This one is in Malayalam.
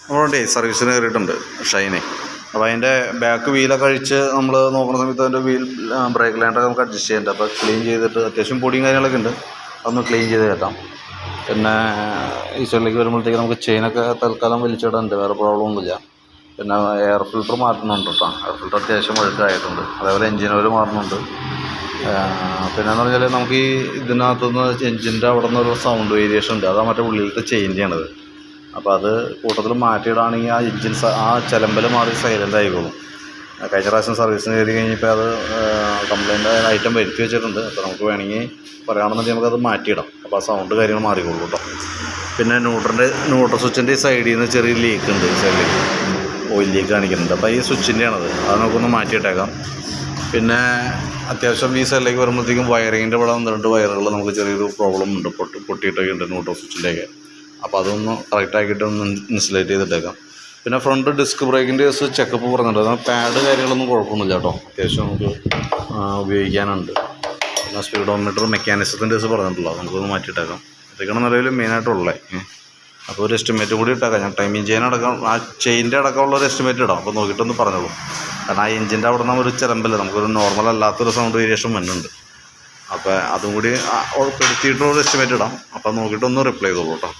നമ്മളുടെ സർവീസിന് കയറിയിട്ടുണ്ട് ഷൈനെ. അപ്പോൾ അതിൻ്റെ ബാക്ക് വീലൊക്കെ കഴിച്ച് നമ്മൾ നോക്കുന്ന സമയത്ത് അതിൻ്റെ വീൽ ബ്രേക്ക് ലൈനറൊക്കെ നമുക്ക് അഡ്ജസ്റ്റ് ചെയ്യേണ്ടത്. അപ്പോൾ ക്ലീൻ ചെയ്തിട്ട് അത്യാവശ്യം പൊടിയും കാര്യങ്ങളൊക്കെ ഉണ്ട്, അതൊന്ന് ക്ലീൻ ചെയ്ത് കയറ്റാം. പിന്നെ ഈ സൈഡിലേക്ക് വരുമ്പോഴത്തേക്ക് നമുക്ക് ചെയിനൊക്കെ തൽക്കാലം വലിച്ചിടാനുണ്ട്, വേറെ പ്രോബ്ലം ഒന്നുമില്ല. പിന്നെ എയർ ഫിൽറ്റർ മാറ്റുന്നുണ്ട് കേട്ടോ, എയർ ഫിൽറ്റർ അത്യാവശ്യം ഒഴുക്കായിട്ടുണ്ട്. അതേപോലെ എൻജിൻ ഓയിൽ മാറുന്നുണ്ട്. പിന്നെയെന്ന് പറഞ്ഞാൽ നമുക്ക് ഈ ഇതിനകത്തുനിന്ന് എൻജിൻ്റെ അവിടെ നിന്നൊരു സൗണ്ട് വേരിയേഷൻ ഉണ്ട്, അതാണ് മറ്റേ ഉള്ളിലത്തെ ചേഞ്ച് ചെയ്യണത്. അപ്പോൾ അത് കൂട്ടത്തിൽ മാറ്റിയിടാണെങ്കിൽ ആ എൻജിൻ ആ ചിലമ്പൽ മാറി സൈലൻ്റ് ആയിക്കോളും. കഴിഞ്ഞ പ്രാവശ്യം സർവീസിന് കയറി കഴിഞ്ഞപ്പോൾ അത് കംപ്ലൈൻ്റ് ഐറ്റം വരുത്തി വെച്ചിട്ടുണ്ട്. അപ്പോൾ നമുക്ക് വേണമെങ്കിൽ പറയുകയാണെന്നുണ്ടെങ്കിൽ നമുക്കത് മാറ്റിയിടാം. അപ്പോൾ ആ സൗണ്ട് കാര്യങ്ങൾ മാറിക്കോളൂ കേട്ടോ. പിന്നെ ന്യൂട്രൽ സ്വിച്ചിൻ്റെ ഈ സൈഡിൽ നിന്ന് ചെറിയ ലീക്ക് ഉണ്ട്, ഈ സൈഡിലേക്ക് ഓയിൽ ലീക്ക് കാണിക്കുന്നുണ്ട്. അപ്പോൾ ഈ സ്വിച്ചിൻ്റെ ആണത്, അത് നമുക്കൊന്ന് മാറ്റിയിട്ടേക്കാം. പിന്നെ അത്യാവശ്യം ഈ സൈഡിലേക്ക് വരുമ്പോഴത്തേക്കും വയറിങ്ങിൻ്റെ ഇവിടെ 2 വയറുകൾ നമുക്ക് ചെറിയൊരു പ്രോബ്ലം ഉണ്ട്, പൊട്ടിയിട്ടൊക്കെ ഉണ്ട് ന്യൂട്രൽ സ്വിച്ചിൻ്റെയൊക്കെ. അപ്പോൾ അതൊന്ന് കറക്റ്റാക്കിയിട്ട് ഒന്ന് ഇൻസുലേറ്റ് ചെയ്തിട്ടേക്കാം. പിന്നെ ഫ്രണ്ട് ഡിസ്ക് ബ്രേക്കിൻ്റെ കേസ് ചെക്കപ്പ് പറഞ്ഞിട്ടുണ്ട്. എന്നാൽ പാഡ് കാര്യങ്ങളൊന്നും കുഴപ്പമൊന്നുമില്ല കേട്ടോ, അത്യാവശ്യം നമുക്ക് ഉപയോഗിക്കാനുണ്ട്. പിന്നെ സ്പീഡോമീറ്റർ മെക്കാനിസത്തിൻ്റെ കേസ് പറഞ്ഞിട്ടുള്ളൂ, നമുക്കൊന്ന് മാറ്റിയിട്ടേക്കാം. ഇതൊക്കെയാണ് നിലവിൽ മെയിനായിട്ടുള്ളത്. അപ്പോൾ ഒരു എസ്റ്റിമേറ്റ് കൂടി ഇട്ടേക്കാം. ഞാൻ ടൈമിങ് ചെയിൻ അടക്കം ആ ചെയിൻ്റെ അടക്കമുള്ള ഒരു എസ്റ്റിമേറ്റ് ഇടാം. അപ്പോൾ നോക്കിയിട്ടൊന്ന് പറഞ്ഞോളൂ. കാരണം ആ എഞ്ചിൻ്റെ അവിടെ നിന്ന് ഒരു ചിലമ്പല്ല, നമുക്കൊരു നോർമൽ അല്ലാത്തൊരു സൗണ്ട് വേരിയേഷൻ വരുന്നുണ്ട്. അപ്പോൾ അതും കൂടി ഉൾപ്പെടുത്തിയിട്ടൊരു എസ്റ്റിമേറ്റ് ഇടാം. അപ്പോൾ നോക്കിയിട്ടൊന്ന് റിപ്ലൈ ചെയ്തോളൂ കേട്ടോ.